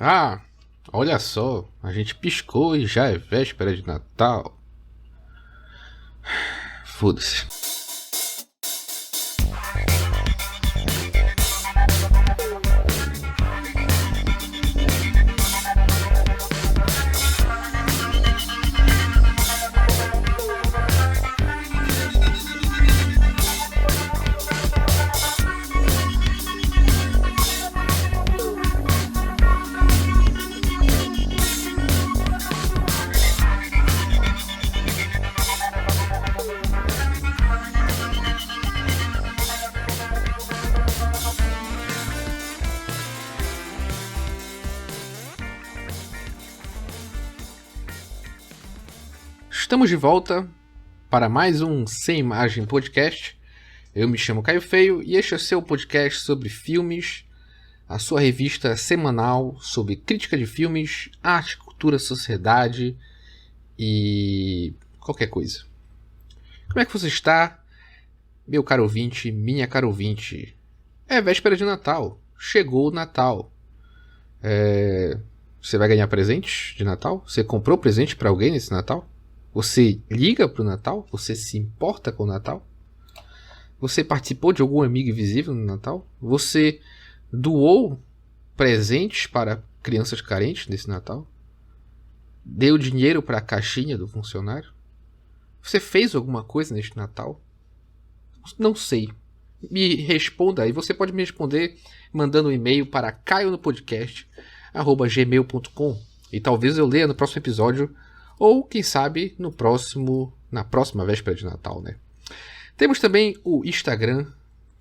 Ah, olha só, a gente piscou e já é véspera de Natal. Foda-se. Estamos de volta para mais um Sem Imagem Podcast. Eu me chamo Caio Feio e este é o seu podcast sobre filmes, a sua revista semanal sobre crítica de filmes, arte, cultura, sociedade e qualquer coisa. Como é que você está, meu caro ouvinte, minha cara ouvinte? É véspera de Natal, chegou o Natal. Você vai ganhar presente de Natal? Você comprou presente para alguém nesse Natal? Você liga pro Natal? Você se importa com o Natal? Você participou de algum amigo invisível no Natal? Você doou presentes para crianças carentes nesse Natal? Deu dinheiro para a caixinha do funcionário? Você fez alguma coisa neste Natal? Não sei. Me responda aí. Você pode me responder mandando um e-mail para caionopodcast@gmail.com e talvez eu leia no próximo episódio. Ou, quem sabe, na próxima véspera de Natal, né? Temos também o Instagram,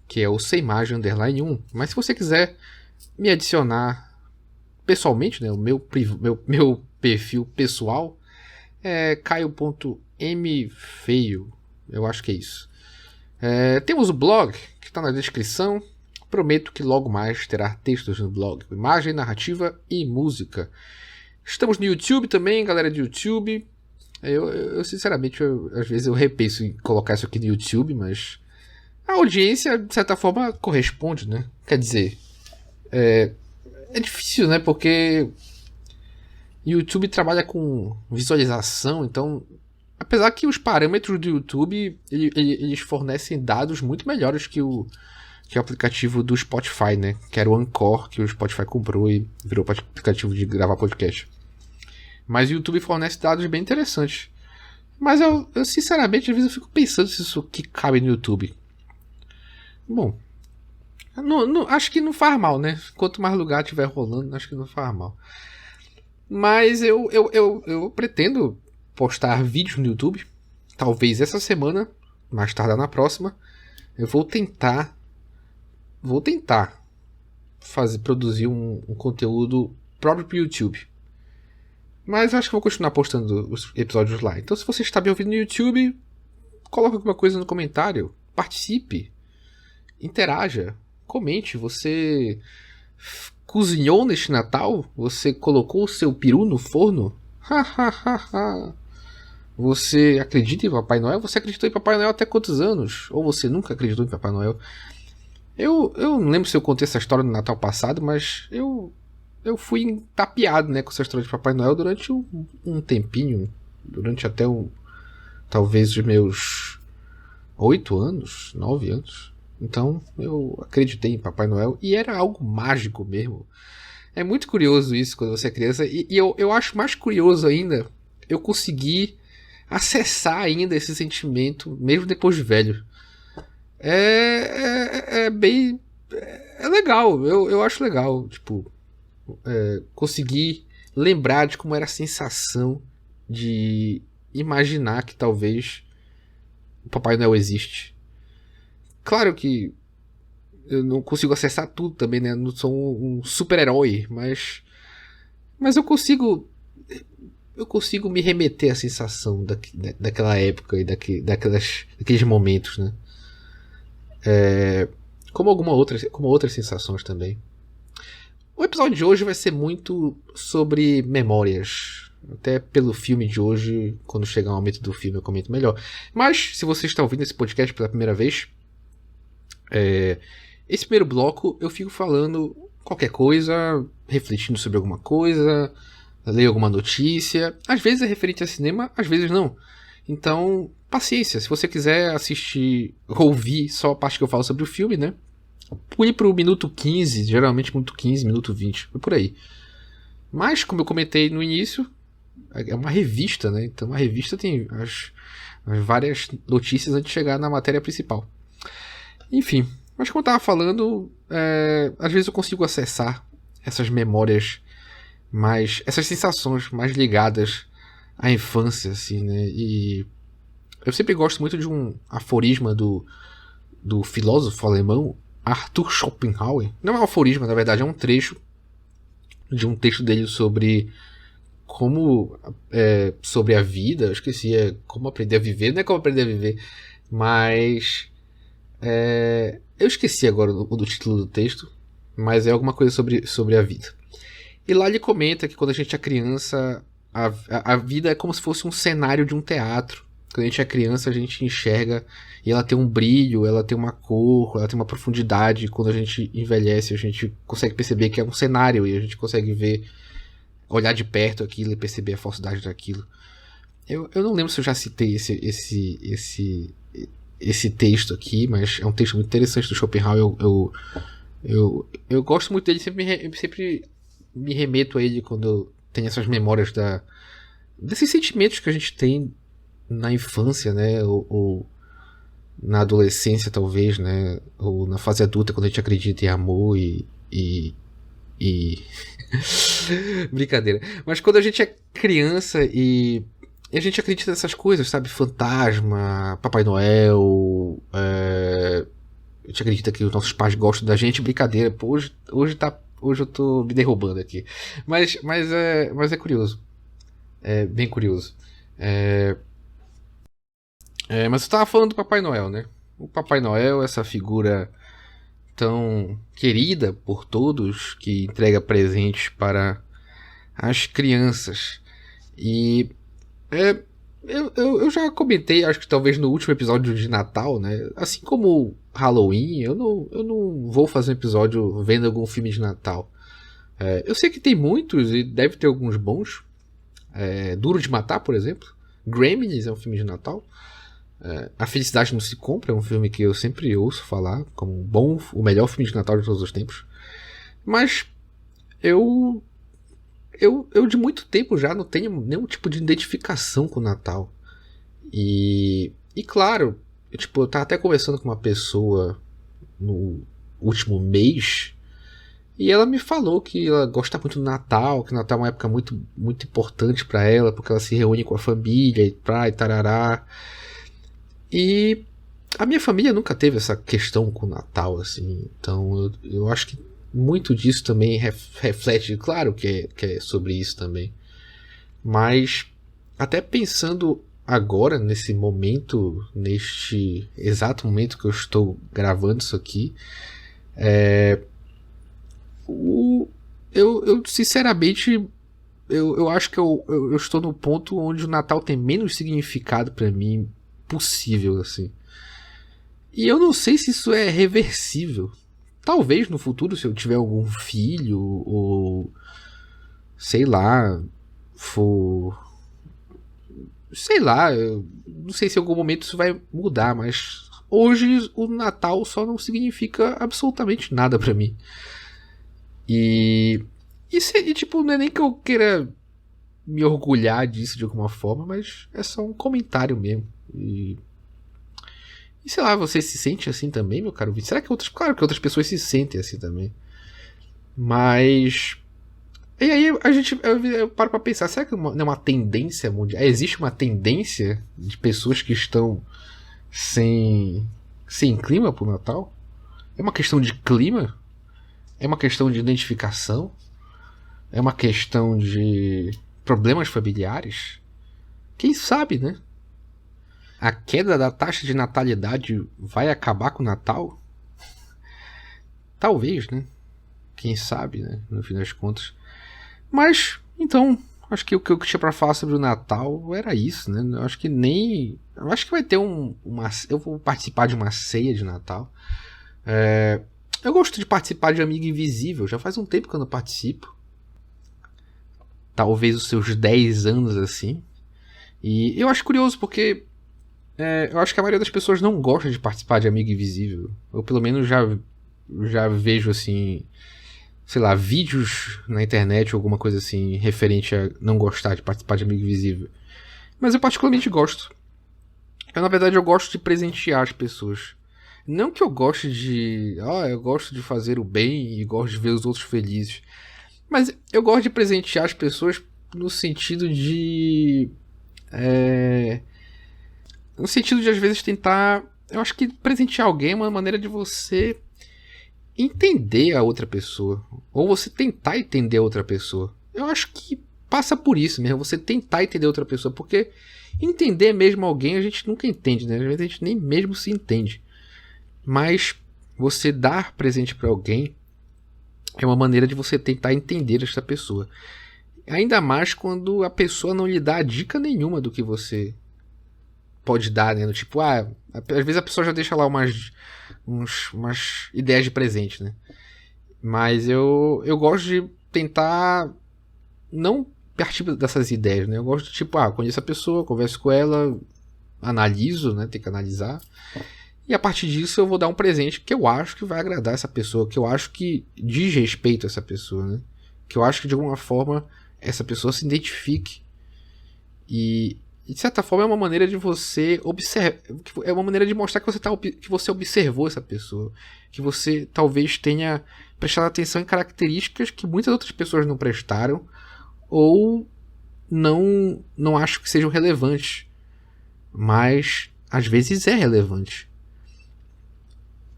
que é o semimagem_1. Mas se você quiser me adicionar pessoalmente, né? O meu perfil pessoal é caio.mfeio. Eu acho que é isso. Temos o blog, que está na descrição. Prometo que logo mais terá textos no blog. Imagem, narrativa e música. Estamos no YouTube também, galera do YouTube. Eu sinceramente, às vezes eu repenso em colocar isso aqui no YouTube, mas a audiência, de certa forma, corresponde, né? Quer dizer, é difícil, né? Porque o YouTube trabalha com visualização, então, apesar que os parâmetros do YouTube, eles fornecem dados muito melhores que o aplicativo do Spotify, né? Que era o Anchor, que o Spotify comprou e virou aplicativo de gravar podcast. Mas o YouTube fornece dados bem interessantes. Mas eu sinceramente, às vezes eu fico pensando se isso aqui cabe no YouTube. Bom, acho que não faz mal, né? Quanto mais lugar tiver rolando, acho que não faz mal. Mas eu pretendo postar vídeos no YouTube. Talvez essa semana, mais tarde na próxima. Eu vou tentar produzir um conteúdo próprio para o YouTube. Mas eu acho que vou continuar postando os episódios lá. Então, se você está me ouvindo no YouTube, coloque alguma coisa no comentário, participe, interaja, comente. Você cozinhou neste Natal? Você colocou o seu peru no forno? Você acredita em Papai Noel? Você acreditou em Papai Noel até quantos anos? Ou você nunca acreditou em Papai Noel? Eu não lembro se eu contei essa história no Natal passado, mas eu fui entapeado, né, com essa história de Papai Noel durante um tempinho. Durante até talvez os meus 8 anos, 9 anos. Então eu acreditei em Papai Noel e era algo mágico mesmo. É muito curioso isso quando você é criança. E eu acho mais curioso ainda eu conseguir acessar ainda esse sentimento, mesmo depois de velho. É bem... É legal, eu acho legal, tipo, conseguir lembrar de como era a sensação de imaginar que talvez o Papai Noel existe. Claro que eu não consigo acessar tudo também, né? Eu não sou um super-herói, mas eu consigo me remeter à sensação daquela época e daqueles momentos, né? Como outras sensações também. O episódio de hoje vai ser muito sobre memórias. Até pelo filme de hoje, quando chegar o momento do filme eu comento melhor. Mas, se você está ouvindo esse podcast pela primeira vez, esse primeiro bloco eu fico falando qualquer coisa, refletindo sobre alguma coisa, leio alguma notícia. Às vezes é referente a cinema, às vezes não. Então, paciência. Se você quiser assistir, ouvir só a parte que eu falo sobre o filme, né? Pule pro minuto 15, geralmente minuto 15, minuto 20, por aí. Mas, como eu comentei no início, é uma revista, né? Então a revista tem as várias notícias antes de chegar na matéria principal. Enfim, mas como eu tava falando, às vezes eu consigo acessar essas memórias essas sensações mais ligadas à infância, assim, né? E eu sempre gosto muito de um aforisma do filósofo alemão Arthur Schopenhauer. Não é um aforisma, na verdade, é um trecho de um texto dele sobre sobre a vida. Eu esqueci, como aprender a viver. Não é como aprender a viver, mas eu esqueci agora do título do texto, mas é alguma coisa sobre a vida. E lá ele comenta que quando a gente é criança, a vida é como se fosse um cenário de um teatro. Quando a gente é criança, a gente enxerga e ela tem um brilho, ela tem uma cor, ela tem uma profundidade. Quando a gente envelhece, a gente consegue perceber que é um cenário e a gente consegue ver, olhar de perto aquilo e perceber a falsidade daquilo. Eu não lembro se eu já citei esse texto aqui, mas é um texto muito interessante do Schopenhauer. Eu gosto muito dele, sempre me remeto a ele quando eu tenho essas memórias desses sentimentos que a gente tem na infância, né? Ou na adolescência, talvez, né? Ou na fase adulta, quando a gente acredita em amor e brincadeira. Mas quando a gente é criança e a gente acredita nessas coisas, sabe? Fantasma, Papai Noel, a gente acredita que os nossos pais gostam da gente, brincadeira. Pô, hoje eu tô me derrubando aqui. Mas é curioso. É bem curioso. Mas eu tava falando do Papai Noel, né? O Papai Noel, essa figura tão querida por todos, que entrega presentes para as crianças. E eu já comentei, acho que talvez no último episódio de Natal, né? Assim como Halloween, eu não vou fazer um episódio vendo algum filme de Natal. Eu sei que tem muitos e deve ter alguns bons. Duro de Matar, por exemplo. Gremlins é um filme de Natal. A Felicidade Não Se Compra é um filme que eu sempre ouço falar como o melhor filme de Natal de todos os tempos. Mas eu de muito tempo já não tenho nenhum tipo de identificação com o Natal. E claro, eu tava até conversando com uma pessoa no último mês e ela me falou que ela gosta muito do Natal, que o Natal é uma época muito, muito importante para ela, porque ela se reúne com a família e tarará. E a minha família nunca teve essa questão com o Natal, assim. Então eu acho que muito disso também reflete, claro que é sobre isso também. Mas até pensando agora, nesse exato momento que eu estou gravando isso aqui, eu sinceramente, eu acho que eu estou no ponto onde o Natal tem menos significado para mim possível, assim. E eu não sei se isso é reversível. Talvez no futuro, se eu tiver algum filho, ou sei lá, eu não sei se em algum momento isso vai mudar, mas hoje o Natal só não significa absolutamente nada pra mim. E tipo, não é nem que eu queira me orgulhar disso de alguma forma, mas é só um comentário mesmo. E sei lá, você se sente assim também, meu caro Vitor? Será que claro que outras pessoas se sentem assim também. Mas e aí eu paro pra pensar, será que não é uma tendência mundial? Existe uma tendência de pessoas que estão sem clima pro Natal? É uma questão de clima? É uma questão de identificação? É uma questão de problemas familiares? Quem sabe, né? A queda da taxa de natalidade vai acabar com o Natal? Talvez, né? Quem sabe, né? No fim das contas. Mas, então, acho que o que eu tinha pra falar sobre o Natal era isso, né? Eu acho que vai ter eu vou participar de uma ceia de Natal. Eu gosto de participar de Amigo Invisível. Já faz um tempo que eu não participo. Talvez os seus 10 anos, assim. E eu acho curioso, porque eu acho que a maioria das pessoas não gosta de participar de Amigo Invisível. Eu, pelo menos, já vejo, assim, sei lá, vídeos na internet ou alguma coisa assim, referente a não gostar de participar de Amigo Invisível. Mas eu particularmente gosto. Na verdade, eu gosto de presentear as pessoas. Não que eu goste de... eu gosto de fazer o bem e gosto de ver os outros felizes. Mas eu gosto de presentear as pessoas no sentido de... no sentido de, às vezes, tentar... Eu acho que presentear alguém é uma maneira de você entender a outra pessoa. Ou você tentar entender a outra pessoa. Eu acho que passa por isso mesmo. Você tentar entender a outra pessoa. Porque entender mesmo alguém a gente nunca entende, né? Às vezes a gente nem mesmo se entende. Mas você dar presente para alguém é uma maneira de você tentar entender essa pessoa. Ainda mais quando a pessoa não lhe dá dica nenhuma do que você pode dar, né? Tipo, às vezes a pessoa já deixa lá umas ideias de presente, né? Mas eu gosto de tentar não partir dessas ideias, né? Eu gosto de, tipo, conheço a pessoa, converso com ela, analiso, né? Tem que analisar. E a partir disso eu vou dar um presente que eu acho que vai agradar essa pessoa, que eu acho que diz respeito a essa pessoa, né? Que eu acho que de alguma forma essa pessoa se identifique. E de certa forma é uma maneira de você observar, é uma maneira de mostrar que você observou essa pessoa, que você talvez tenha prestado atenção em características que muitas outras pessoas não prestaram ou não acho que sejam relevantes, mas às vezes é relevante.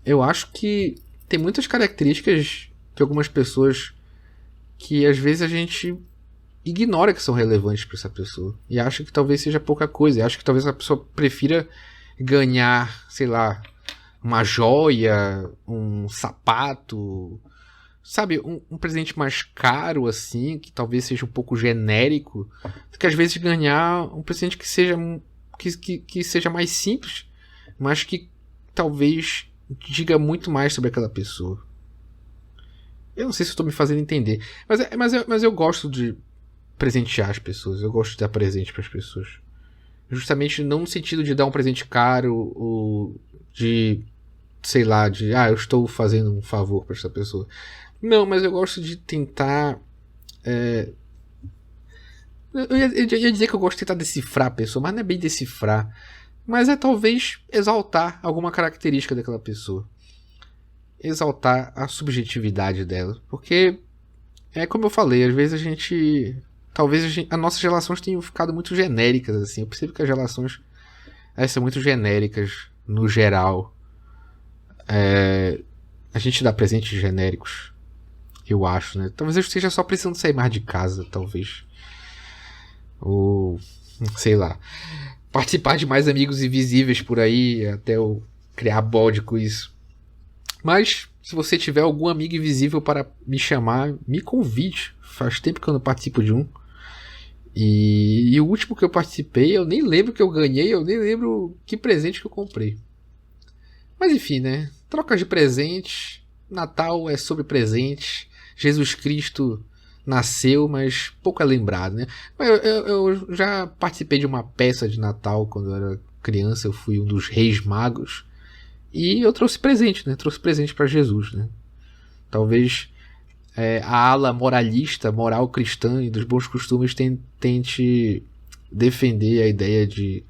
Eu acho que tem muitas características de algumas pessoas que às vezes a gente ignora que são relevantes para essa pessoa. E acha que talvez seja pouca coisa. E acha que talvez a pessoa prefira ganhar, sei lá, uma joia, um sapato, sabe, um presente mais caro, assim, que talvez seja um pouco genérico, do que às vezes ganhar um presente que seja, que seja mais simples, mas que talvez diga muito mais sobre aquela pessoa. Eu não sei se estou me fazendo entender, mas eu gosto de presentear as pessoas, eu gosto de dar presente para as pessoas. Justamente não no sentido de dar um presente caro ou de, sei lá, eu estou fazendo um favor para essa pessoa. Não, mas eu gosto de tentar... Eu ia dizer que eu gosto de tentar decifrar a pessoa, mas não é bem decifrar. Mas é talvez exaltar alguma característica daquela pessoa. Exaltar a subjetividade dela. Porque, como eu falei, às vezes as nossas relações tenham ficado muito genéricas, assim. Eu percebo que as relações são muito genéricas, no geral. A gente dá presentes genéricos, eu acho, né? Talvez eu esteja só precisando sair mais de casa, talvez. Ou, sei lá, participar de mais Amigos Invisíveis por aí, até eu criar bode com isso. Mas, se você tiver algum amigo invisível para me chamar, me convide. Faz tempo que eu não participo de um. E o último que eu participei, eu nem lembro que eu ganhei, eu nem lembro que presente que eu comprei. Mas enfim, né? Troca de presentes. Natal é sobre presentes. Jesus Cristo nasceu, mas pouco é lembrado, né? Eu já participei de uma peça de Natal quando eu era criança. Eu fui um dos Reis Magos. E eu trouxe presente, né? Trouxe presente para Jesus, né? Talvez a ala moralista, moral cristã e dos bons costumes tente defender a ideia de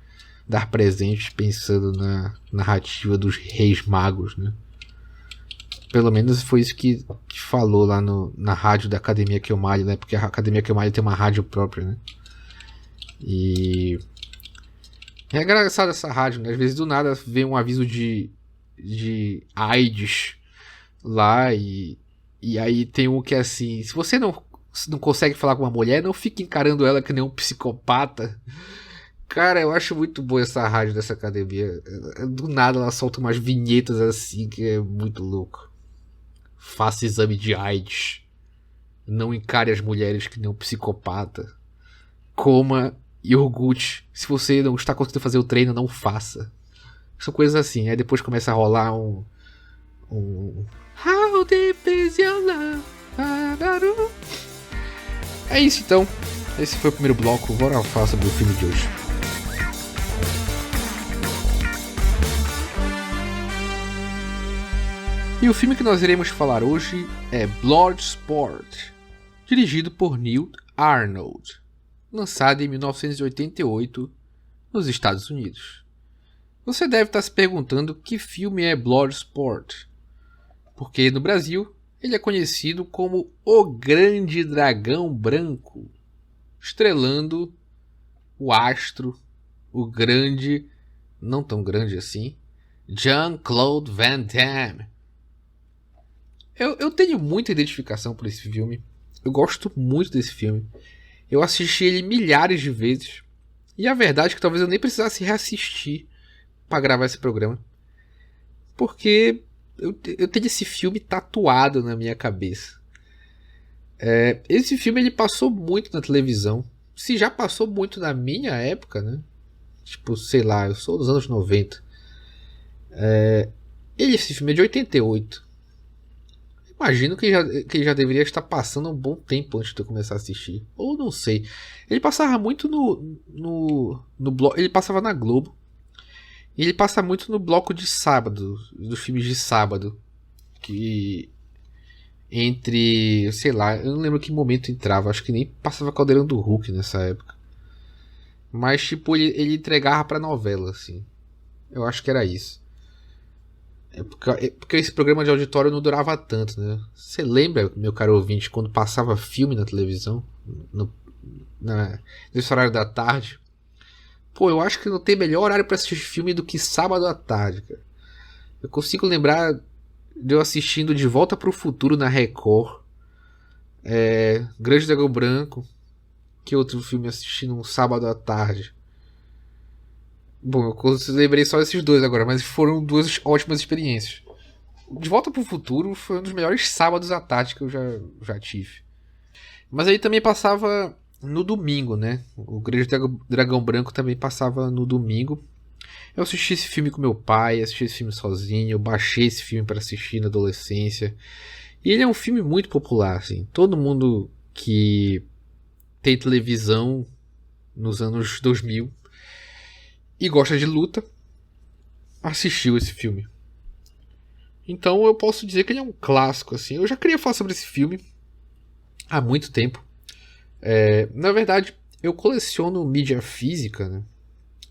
dar presentes pensando na narrativa dos Reis Magos, né? Pelo menos foi isso que falou lá na rádio da Academia que eu malho, né? Porque a Academia que eu malho tem uma rádio própria, né? E é engraçado essa rádio, né? Às vezes do nada vem um aviso de AIDS lá e aí tem um que é assim: se você não consegue falar com uma mulher, não fique encarando ela que nem um psicopata. Cara, eu acho muito boa essa rádio dessa academia. Do nada ela solta umas vinhetas assim que é muito louco. Faça exame de AIDS. Não encare as mulheres que nem um psicopata. Coma iogurte. Se você não está conseguindo fazer o treino, não faça. São coisas assim. Aí depois começa a rolar um How deep is your love? É isso então. Esse foi o primeiro bloco. Bora falar sobre o filme de hoje. E o filme que nós iremos falar hoje é Bloodsport, dirigido por Neil Arnold, lançado em 1988 nos Estados Unidos. Você deve estar se perguntando que filme é Bloodsport, porque no Brasil ele é conhecido como O Grande Dragão Branco, estrelando o astro, o grande, não tão grande assim, Jean-Claude Van Damme. Eu tenho muita identificação por esse filme. Eu gosto muito desse filme. Eu assisti ele milhares de vezes. E a verdade é que talvez eu nem precisasse reassistir para gravar esse programa. Porque eu tenho esse filme tatuado na minha cabeça. Esse filme ele passou muito na televisão. Se já passou muito na minha época, né? Tipo, sei lá, eu sou dos anos 90. Esse filme é de 88. Imagino que já deveria estar passando um bom tempo antes de eu começar a assistir. Ou não sei. Ele passava muito no bloco. Ele passava na Globo. E ele passa muito no bloco de sábado. Dos filmes de sábado. Que entre. Sei lá, eu não lembro que momento entrava. Acho que nem passava Caldeirão do Hulk nessa época. Mas tipo, ele entregava pra novela, assim. Eu acho que era isso. Porque esse programa de auditório não durava tanto, né? Você lembra, meu caro ouvinte, quando passava filme na televisão? Nesse horário da tarde? Pô, eu acho que não tem melhor horário pra assistir filme do que sábado à tarde, cara. Eu consigo lembrar de eu assistindo De Volta pro Futuro na Record. Grande Dragão Branco. Que outro filme eu assisti num sábado à tarde? Bom, eu lembrei só desses dois agora, mas foram duas ótimas experiências. De Volta pro Futuro foi um dos melhores sábados à tarde que eu já tive. Mas aí também passava no domingo, né? O Grande Dragão Branco também passava no domingo. Eu assisti esse filme com meu pai, assisti esse filme sozinho, eu baixei esse filme para assistir na adolescência. E ele é um filme muito popular, assim. Todo mundo que tem televisão nos anos 2000 e gosta de luta assistiu esse filme. Então eu posso dizer que ele é um clássico, assim. Eu já queria falar sobre esse filme há muito tempo. Na verdade, eu coleciono mídia física, né?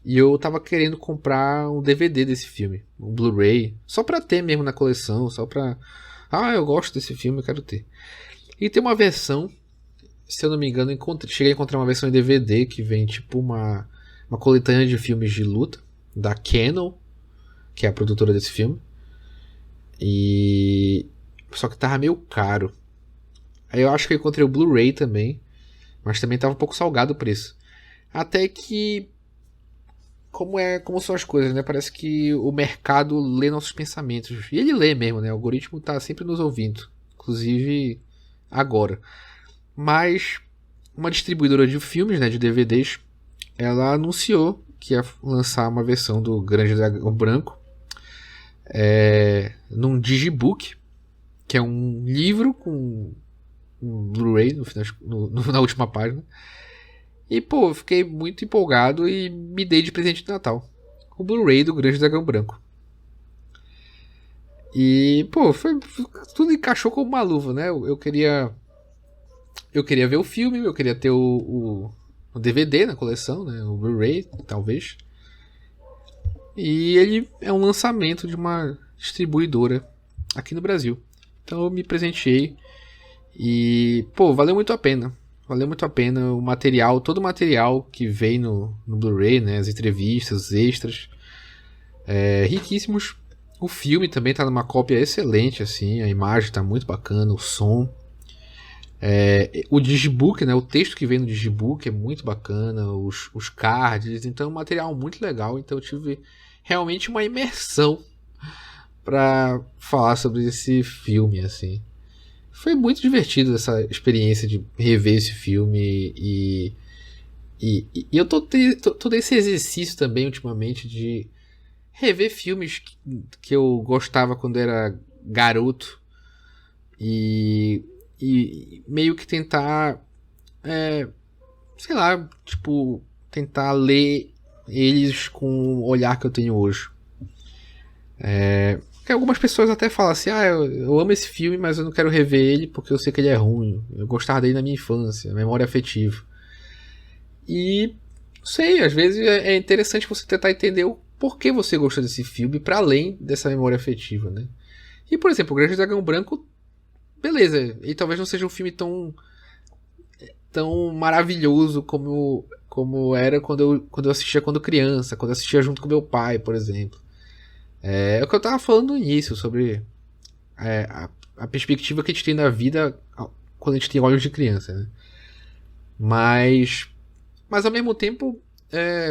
E eu tava querendo comprar um DVD desse filme, um Blu-ray, só pra ter mesmo na coleção, só pra... eu gosto desse filme, eu quero ter. E tem uma versão, se eu não me engano, cheguei a encontrar uma versão em DVD que vem tipo uma coletânea de filmes de luta da Canon, que é a produtora desse filme. Só que tava meio caro. Aí eu acho que eu encontrei o Blu-ray também, mas também tava um pouco salgado o preço. Até que como são as coisas, né? Parece que o mercado lê nossos pensamentos. E ele lê mesmo, né? O algoritmo tá sempre nos ouvindo, inclusive agora. Mas uma distribuidora de filmes, né, de DVDs, ela anunciou que ia lançar uma versão do Grande Dragão Branco num digibook, que é um livro com um Blu-ray na última página. E pô, eu fiquei muito empolgado e me dei de presente de Natal o Blu-ray do Grande Dragão Branco. E pô, tudo encaixou como uma luva, né? Eu queria ver o filme, eu queria ter o DVD na coleção, né? O Blu-ray, talvez. E ele é um lançamento de uma distribuidora aqui no Brasil. Então eu me presenteei e, pô, valeu muito a pena. Valeu muito a pena o material, todo o material que vem no Blu-ray, né? As entrevistas, os extras. Riquíssimos. O filme também tá numa cópia excelente, assim. A imagem tá muito bacana, o som. O digibook, né? O texto que vem no digibook é muito bacana. Os cards. Então é um material muito legal. Então eu tive realmente uma imersão para falar sobre esse filme, assim. Foi muito divertido essa experiência de rever esse filme e eu tô nesse exercício também ultimamente de rever filmes que eu gostava quando era garoto, e meio que tentar, sei lá, tipo, tentar ler eles com o olhar que eu tenho hoje. Porque algumas pessoas até falam assim, eu amo esse filme, mas eu não quero rever ele porque eu sei que ele é ruim. Eu gostava dele na minha infância, memória afetiva. E, sei, às vezes é interessante você tentar entender o porquê você gostou desse filme para além dessa memória afetiva, né? E, por exemplo, O Grande Dragão Branco, beleza, ele talvez não seja um filme tão maravilhoso como era quando eu assistia quando criança, quando eu assistia junto com meu pai, por exemplo. É o que eu tava falando no início, sobre a perspectiva que a gente tem da vida quando a gente tem olhos de criança, né? Mas ao mesmo tempo,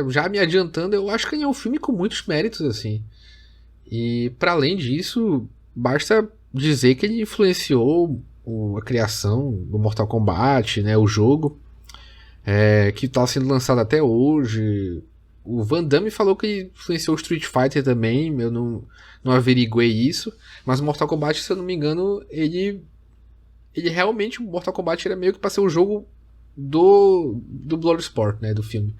já me adiantando, eu acho que ele é um filme com muitos méritos, assim. E para além disso, basta dizer que ele influenciou a criação do Mortal Kombat, né, o jogo, que está sendo lançado até hoje. O Van Damme falou que ele influenciou o Street Fighter também, eu não averiguei isso, mas o Mortal Kombat, se eu não me engano, ele realmente, o Mortal Kombat era meio que para ser o jogo do Bloodsport, né, do filme.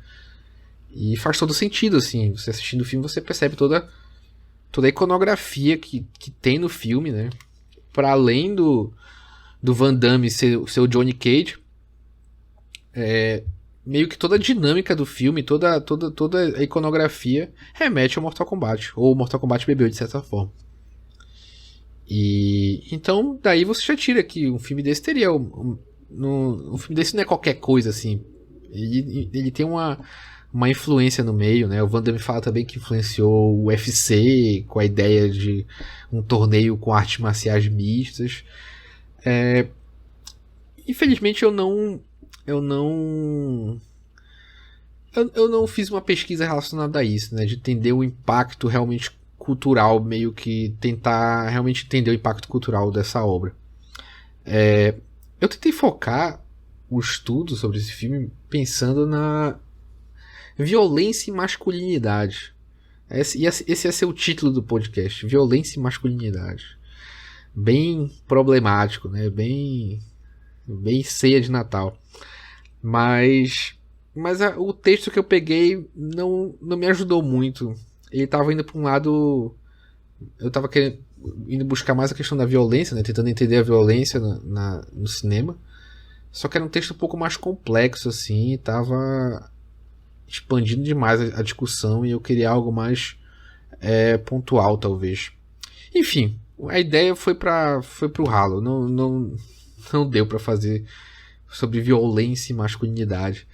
E faz todo sentido, assim, você assistindo o filme, você percebe toda a iconografia que tem no filme, né, para além do Van Damme ser o Johnny Cage, meio que toda a dinâmica do filme, toda a iconografia remete ao Mortal Kombat, ou Mortal Kombat bebeu de certa forma. E então daí você já tira que um filme desse teria um filme desse não é qualquer coisa assim. Ele tem uma influência no meio, né? O Van Damme fala também que influenciou o UFC com a ideia de um torneio com artes marciais mistas. Infelizmente eu não fiz uma pesquisa relacionada a isso, né? De entender o impacto realmente cultural, meio que tentar realmente entender o impacto cultural dessa obra. Eu tentei focar o estudo sobre esse filme pensando na violência e masculinidade. Esse ia ser o título do podcast, Violência e Masculinidade. Bem problemático, né? Bem ceia de Natal. Mas o texto que eu peguei não me ajudou muito. Ele estava indo para um lado... Eu estava indo buscar mais a questão da violência, né? Tentando entender a violência no cinema. Só que era um texto um pouco mais complexo, assim. Estava expandindo demais a discussão e eu queria algo mais pontual, talvez. Enfim, a ideia foi pro ralo. Não deu para fazer sobre violência e masculinidade.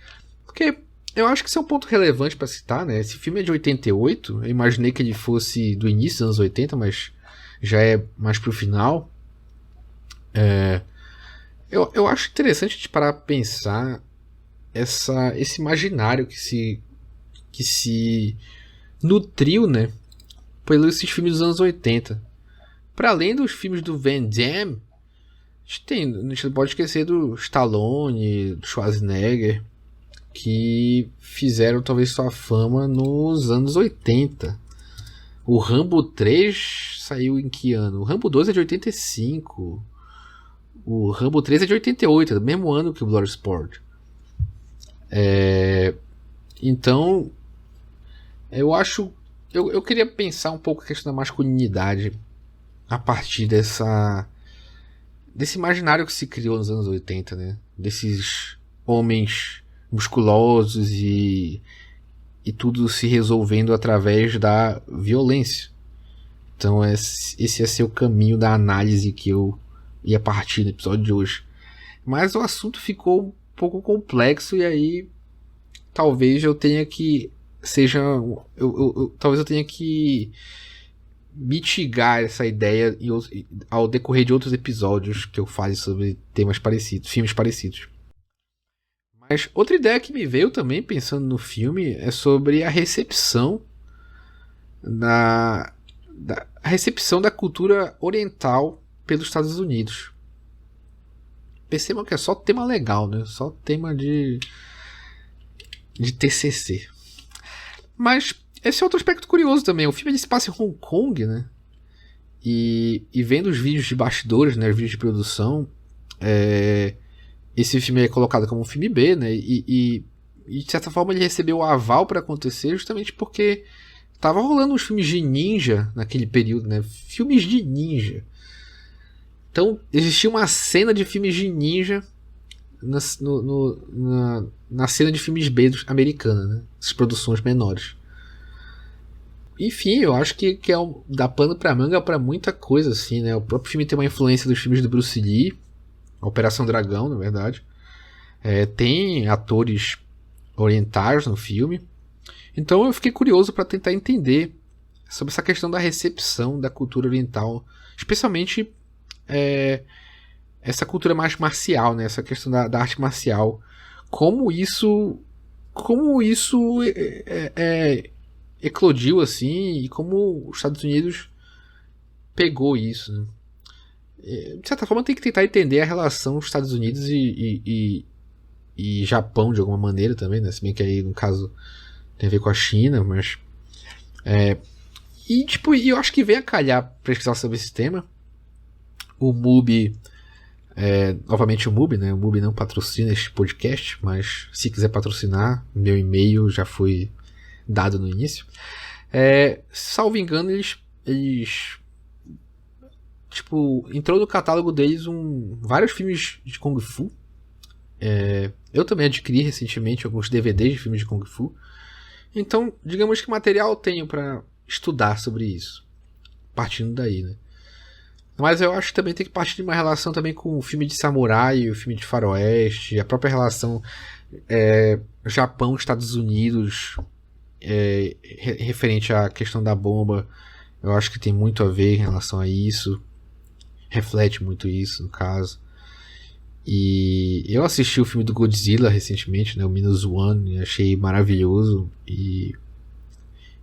Porque eu acho que isso é um ponto relevante para citar, né? Esse filme é de 88. Eu imaginei que ele fosse do início dos anos 80, mas já é mais pro final. Eu acho interessante de parar pra pensar esse imaginário que se nutriu, né, pelos esses filmes dos anos 80. Para além dos filmes do Van Damme, a gente não pode esquecer do Stallone, do Schwarzenegger, que fizeram talvez sua fama nos anos 80. O Rambo 3 saiu em que ano? O Rambo 2 é de 85. O Rambo 3 é de 88, é do mesmo ano que o Bloodsport. Então, eu acho... Eu queria pensar um pouco a questão da masculinidade a partir desse imaginário que se criou nos anos 80, né? Desses homens musculosos e tudo se resolvendo através da violência. Então esse ia ser o caminho da análise que eu ia partir no episódio de hoje. Mas o assunto ficou um pouco complexo e aí talvez eu tenha que talvez eu tenha que mitigar essa ideia ao decorrer de outros episódios que eu fale sobre temas parecidos, filmes parecidos. Mas outra ideia que me veio também pensando no filme é sobre a recepção a recepção da cultura oriental pelos Estados Unidos. Percebam que é só tema legal, né? Só tema de TCC. Mas esse é outro aspecto curioso também. O filme ele se passa em Hong Kong, né? E vendo os vídeos de bastidores, né, os vídeos de produção, esse filme é colocado como um filme B, né, e de certa forma ele recebeu o aval para acontecer justamente porque tava rolando uns filmes de ninja naquele período, né, filmes de ninja. Então existia uma cena de filmes de ninja na cena de filmes B americana, né, essas produções menores. Enfim, eu acho que dá pano pra manga pra muita coisa, assim, né? O próprio filme tem uma influência dos filmes do Bruce Lee, Operação Dragão, na verdade. Tem atores orientais no filme. Então eu fiquei curioso para tentar entender sobre essa questão da recepção da cultura oriental, especialmente essa cultura mais marcial, né? Essa questão da arte marcial. Como isso eclodiu assim, e como os Estados Unidos pegou isso, né? De certa forma tem que tentar entender a relação dos Estados Unidos e Japão de alguma maneira também, né? Se bem que aí no caso tem a ver com a China, mas eu acho que vem a calhar pesquisar sobre esse tema. O MUBI, novamente o MUBI, né? O MUBI não patrocina este podcast, mas se quiser patrocinar, meu e-mail já foi dado no início. Salvo engano, eles entrou no catálogo deles vários filmes de Kung Fu. Eu também adquiri recentemente alguns DVDs de filmes de Kung Fu. Então, digamos que material eu tenho para estudar sobre isso, partindo daí, né? Mas eu acho que também tem que partir de uma relação também com o filme de samurai, o filme de faroeste, a própria relação Japão, Estados Unidos, referente à questão da bomba. Eu acho que tem muito a ver em relação a isso, reflete muito isso no caso. E eu assisti o filme do Godzilla recentemente, né, o Minus One, e achei maravilhoso, e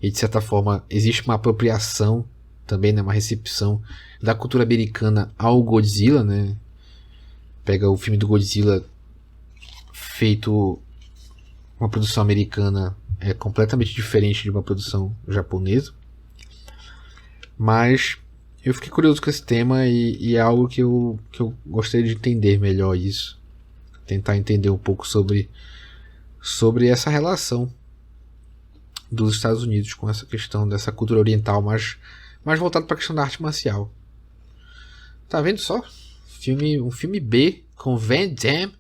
de certa forma existe uma apropriação também, né, uma recepção da cultura americana ao Godzilla, né? Pega o filme do Godzilla feito uma produção americana, é completamente diferente de uma produção japonesa. Mas eu fiquei curioso com esse tema e é algo que eu gostaria de entender melhor isso. Tentar entender um pouco sobre essa relação dos Estados Unidos com essa questão dessa cultura oriental mais voltado para a questão da arte marcial. Tá vendo só? Um filme B com Van Damme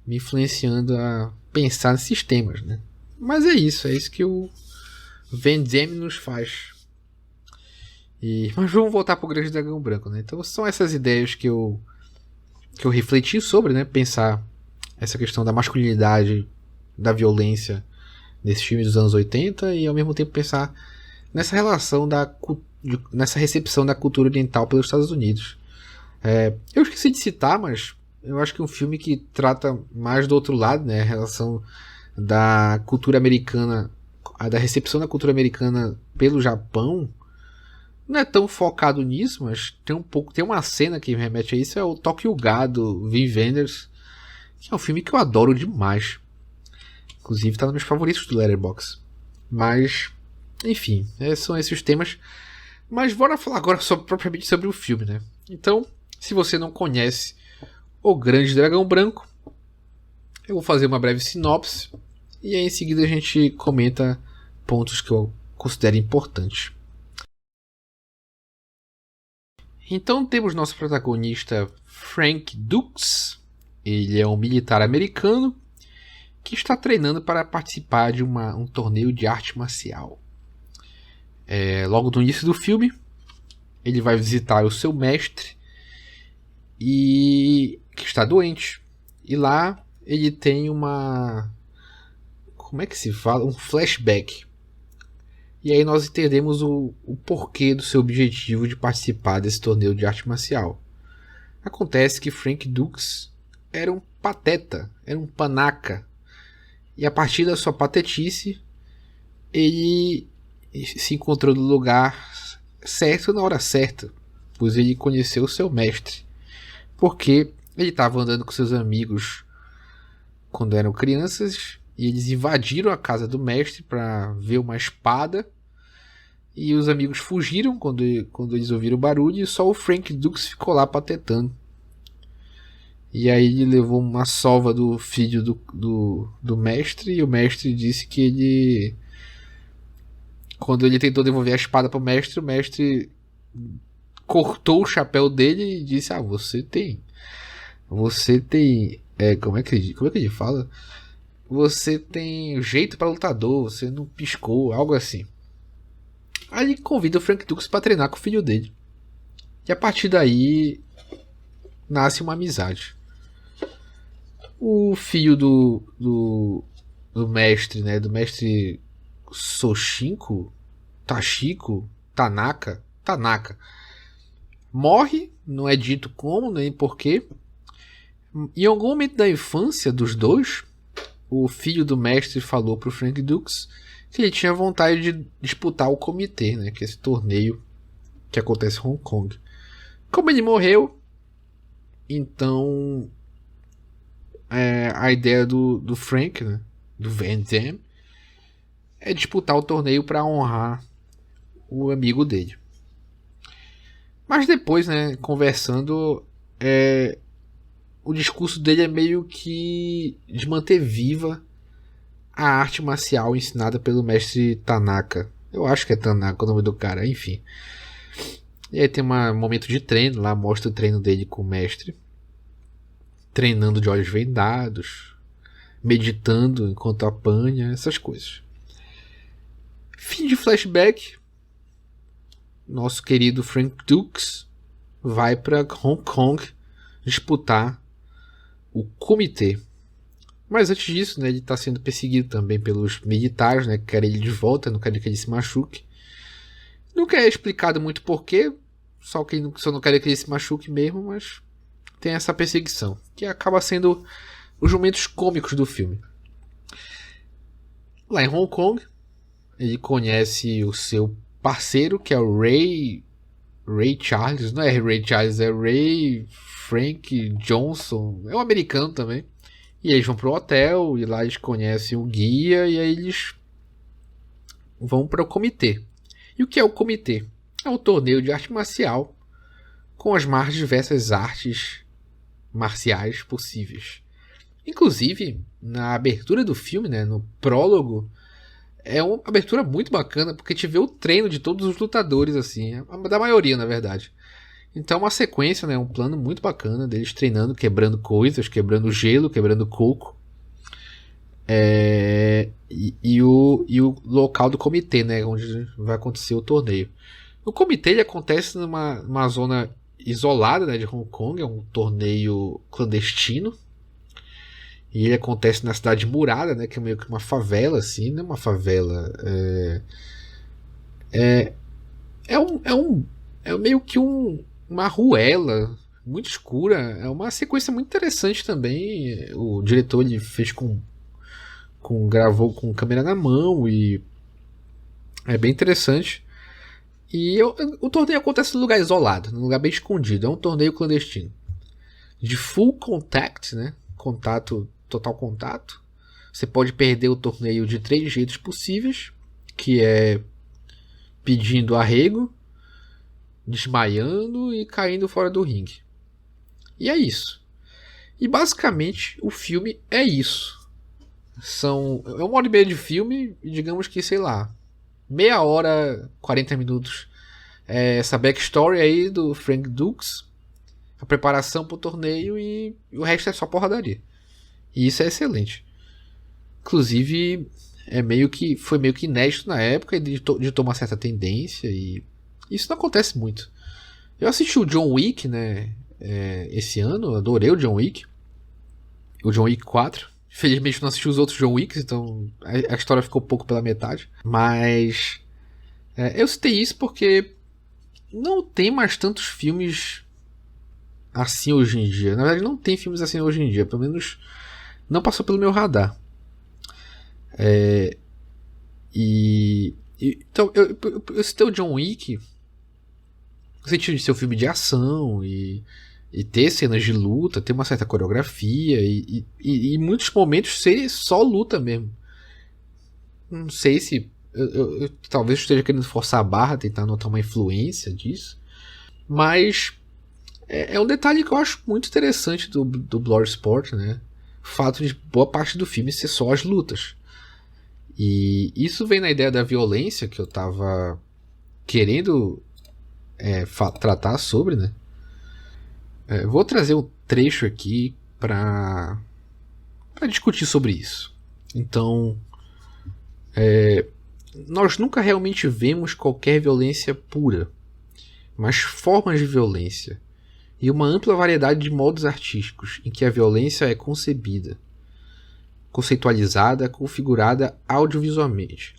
me influenciando a pensar nesses temas, né? Mas é isso que o Van Damme nos faz. Mas vamos voltar para o Grande Dragão Branco, né? Então são essas ideias que eu refleti sobre, né? Pensar essa questão da masculinidade, da violência nesses filmes dos anos 80 e ao mesmo tempo pensar nessa relação nessa recepção da cultura oriental pelos Estados Unidos. Eu esqueci de citar, mas eu acho que é um filme que trata mais do outro lado, né? A relação da cultura americana, da recepção da cultura americana pelo Japão. Não é tão focado nisso, mas tem uma cena que me remete a isso, é o Tokyo Ga do Wim Wenders, que é um filme que eu adoro demais. Inclusive está nos meus favoritos do Letterboxd. Mas, enfim, são esses os temas. Mas bora falar agora propriamente sobre o filme, né? Então, se você não conhece O Grande Dragão Branco, eu vou fazer uma breve sinopse e aí em seguida a gente comenta pontos que eu considero importantes. Então temos nosso protagonista Frank Dux. Ele é um militar americano que está treinando para participar de um torneio de arte marcial. Logo no início do filme, ele vai visitar o seu mestre que está doente. E lá ele tem como é que se fala? Um flashback. E aí nós entendemos o porquê do seu objetivo de participar desse torneio de arte marcial. Acontece que Frank Dux era um pateta, era um panaca. E a partir da sua patetice, ele se encontrou no lugar certo na hora certa, pois ele conheceu o seu mestre. Porque ele estava andando com seus amigos quando eram crianças, e eles invadiram a casa do mestre para ver uma espada. E os amigos fugiram quando eles ouviram o barulho, e só o Frank Dux ficou lá patetando. E aí ele levou uma sova do filho do mestre, e o mestre disse que ele... Quando ele tentou devolver a espada pro mestre, o mestre cortou o chapéu dele e disse: você tem... como é que ele fala? Você tem jeito para lutador, você não piscou, algo assim. Aí ele convida o Frank Dux para treinar com o filho dele. E a partir daí nasce uma amizade. O filho do mestre, né? Do mestre Soshinko, Tanaka, morre, não é dito como nem porquê. Em algum momento da infância dos dois, o filho do mestre falou pro Frank Dux que ele tinha vontade de disputar o comitê, né? Que é esse torneio que acontece em Hong Kong. Como ele morreu, então a ideia do Frank, né? Do Van Damme, é disputar o torneio para honrar o amigo dele. Mas depois, né, conversando, o discurso dele é meio que de manter viva a arte marcial ensinada pelo mestre Tanaka. Eu acho que é Tanaka o nome do cara, enfim. E aí tem um momento de treino lá, mostra o treino dele com o mestre, treinando de olhos vendados, meditando enquanto apanha, essas coisas. Fim de flashback. Nosso querido Frank Dux vai para Hong Kong disputar o comitê. Mas antes disso, né, ele está sendo perseguido também pelos militares, né, que querem ele de volta, não querem que ele se machuque. Nunca é explicado muito porquê, só não quer que ele se machuque mesmo, mas tem essa perseguição, que acaba sendo os momentos cômicos do filme. Lá em Hong Kong, ele conhece o seu parceiro, que é o Ray Charles. Não é Ray Charles, é Ray Frank Johnson. É um americano também. E eles vão pro hotel, e lá eles conhecem o guia, e aí eles vão para o comitê. E o que é o comitê? É um torneio de arte marcial com as mais diversas artes marciais possíveis. Inclusive, na abertura do filme, né, no prólogo, é uma abertura muito bacana, porque te vê o treino de todos os lutadores, assim, da maioria, na verdade. Então é uma sequência, né, um plano muito bacana deles treinando, quebrando coisas, quebrando gelo, quebrando coco. E o local do comitê, né, onde vai acontecer o torneio. O comitê ele acontece numa zona isolada, né, de Hong Kong, é um torneio clandestino. E ele acontece na cidade murada, né, que é meio que uma favela, assim, não é uma favela. É meio que uma ruela muito escura. É uma sequência muito interessante também. O diretor ele fez gravou com câmera na mão e é bem interessante. E o torneio acontece num lugar isolado, num lugar bem escondido. É um torneio clandestino de full contact, né? Total contato. Você pode perder o torneio de 3 jeitos possíveis, que é pedindo arrego, desmaiando e caindo fora do ringue. E é isso. E basicamente o filme é isso. É 1h30 de filme e digamos que, sei lá, meia hora, 40 minutos. Essa backstory aí do Frank Dux, a preparação pro torneio e o resto é só porradaria. E isso é excelente. Inclusive, foi meio que inédito na época e ditou uma certa tendência e isso não acontece muito. Eu assisti o John Wick, né, esse ano, adorei o John Wick. O John Wick 4. Infelizmente não assisti os outros John Wicks, então a história ficou um pouco pela metade. Mas eu citei isso porque não tem mais tantos filmes assim hoje em dia. Na verdade, não tem filmes assim hoje em dia. Pelo menos não passou pelo meu radar. Então, eu citei o John Wick no sentido de ser um filme de ação e ter cenas de luta, ter uma certa coreografia e em muitos momentos ser só luta mesmo. Não sei se eu talvez esteja querendo forçar a barra, tentar notar uma influência disso, mas é um detalhe que eu acho muito interessante do Bloodsport, né? O fato de boa parte do filme ser só as lutas. E isso vem na ideia da violência que eu tava querendo tratar sobre, né? Vou trazer um trecho aqui para discutir sobre isso. Então, nós nunca realmente vemos qualquer violência pura, mas formas de violência e uma ampla variedade de modos artísticos em que a violência é concebida, conceitualizada, configurada audiovisualmente.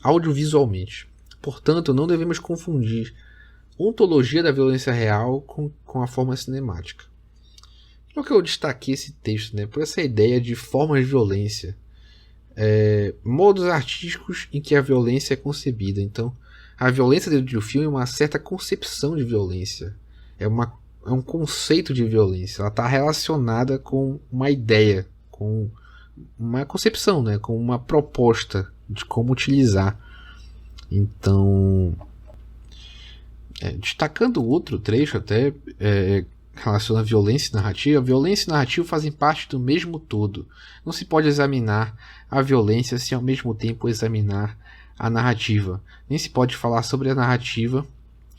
Portanto, não devemos confundir ontologia da violência real com a forma cinemática. Por que eu destaquei esse texto, né? Por essa ideia de formas de violência, modos artísticos em que a violência é concebida. Então, a violência dentro do filme é uma certa concepção de violência, é um conceito de violência. Ela está relacionada com uma ideia, com uma concepção, né? Com uma proposta de como utilizar. Então, destacando outro trecho até relacionado à violência e narrativa. Violência e narrativa fazem parte do mesmo todo. Não se pode examinar a violência sem ao mesmo tempo examinar a narrativa. Nem se pode falar sobre a narrativa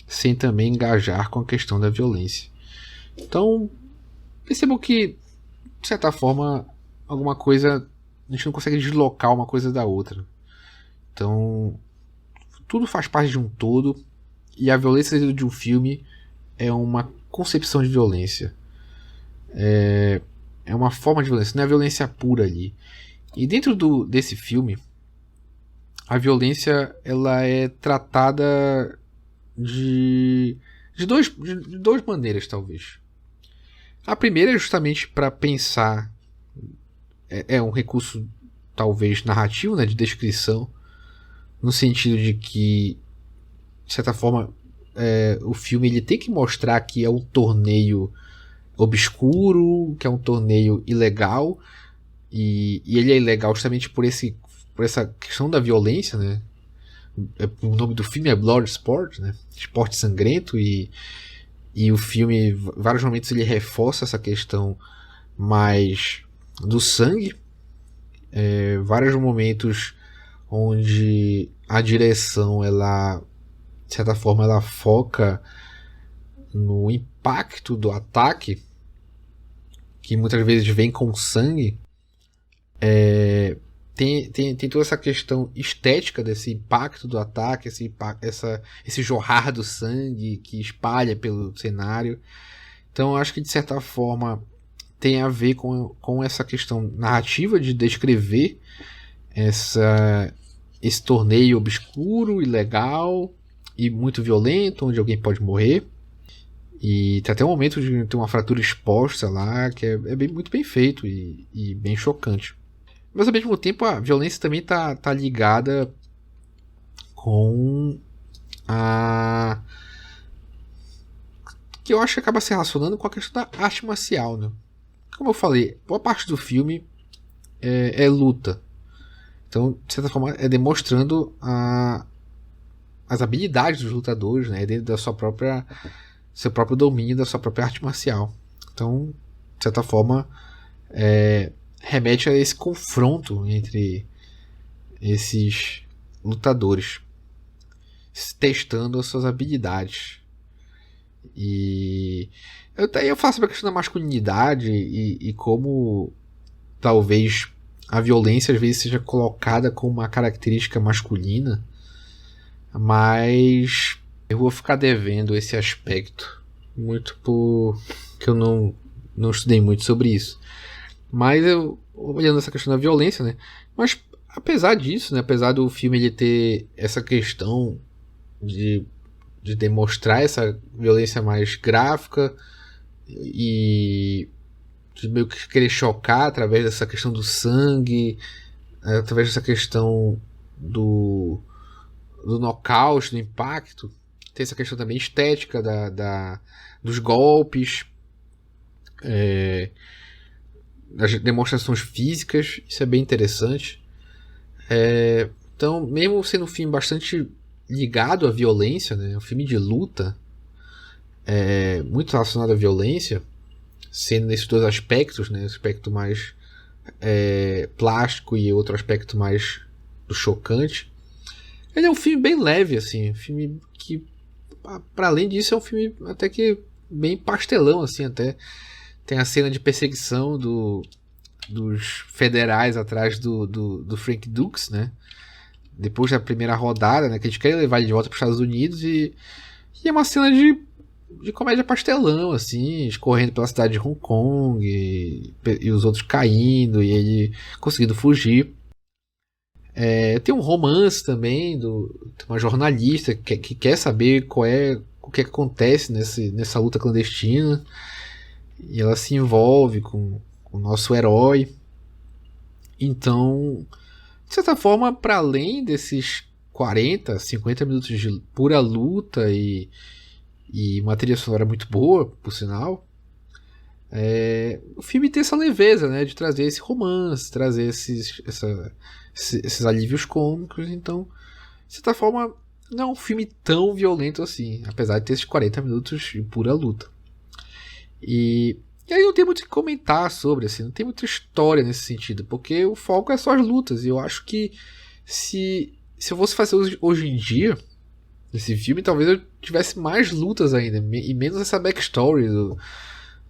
sem também engajar com a questão da violência. Então, percebam que, de certa forma, alguma coisa, a gente não consegue deslocar uma coisa da outra. Então, tudo faz parte de um todo, e a violência dentro de um filme é uma concepção de violência. É uma forma de violência, não é a violência pura ali. E dentro desse filme, a violência ela é tratada de duas maneiras, talvez. A primeira é justamente para pensar, um recurso talvez narrativo, né, de descrição, no sentido de que, de certa forma, o filme ele tem que mostrar que é um torneio obscuro, que é um torneio ilegal, e ele é ilegal justamente por essa questão da violência, né? O nome do filme é Bloodsport, né? Esporte sangrento, e o filme, em vários momentos, ele reforça essa questão mais do sangue. Vários momentos onde a direção, ela, de certa forma, ela foca no impacto do ataque, que muitas vezes vem com sangue. Tem toda essa questão estética desse impacto do ataque, esse jorrar do sangue que espalha pelo cenário. Então, eu acho que, de certa forma, tem a ver com essa questão narrativa de descrever esse torneio obscuro, ilegal e muito violento, onde alguém pode morrer. E tem até um momento de ter uma fratura exposta lá, que é muito bem feito e bem chocante. Mas ao mesmo tempo a violência também tá ligada com a... que eu acho que acaba se relacionando com a questão da arte marcial, né? Como eu falei, boa parte do filme é luta. Então, de certa forma, é demonstrando as habilidades dos lutadores, né? Dentro da seu próprio domínio, da sua própria arte marcial. Então, de certa forma, remete a esse confronto entre esses lutadores, testando as suas habilidades. E eu faço sobre a questão da masculinidade e como talvez a violência às vezes seja colocada como uma característica masculina, mas eu vou ficar devendo esse aspecto, muito porque eu não estudei muito sobre isso. Mas eu, olhando essa questão da violência, né? Mas apesar disso, né? Apesar do filme ele ter essa questão de demonstrar essa violência mais gráfica e de meio que querer chocar através dessa questão do sangue, através dessa questão do nocaute, do impacto, tem essa questão também estética dos golpes, das demonstrações físicas. Isso é bem interessante. Então, mesmo sendo um filme bastante ligado à violência, né, um filme de luta, muito relacionado à violência, sendo nesses dois aspectos, né, aspecto mais plástico e outro aspecto mais do chocante. Ele é um filme bem leve, assim, um filme que, para além disso, é um filme até que bem pastelão, assim, até tem a cena de perseguição dos federais atrás do Frank Dux, né? Depois da primeira rodada, né? Que a gente quer levar ele de volta para os Estados Unidos e é uma cena de comédia pastelão, assim, escorrendo pela cidade de Hong Kong e os outros caindo e ele conseguindo fugir. Tem um romance também de uma jornalista que quer saber o que acontece nessa luta clandestina e ela se envolve com o nosso herói. Então, de certa forma, para além desses 40, 50 minutos de pura luta e uma trilha sonora muito boa, por sinal, o filme tem essa leveza, né, de trazer esse romance, trazer esses alívios cômicos. Então, de certa forma, não é um filme tão violento assim, apesar de ter esses 40 minutos de pura luta. E aí não tem muito o que comentar sobre, assim, não tem muita história nesse sentido, porque o foco é só as lutas. E eu acho que se eu fosse fazer hoje em dia esse filme, talvez eu tivesse mais lutas ainda e menos essa backstory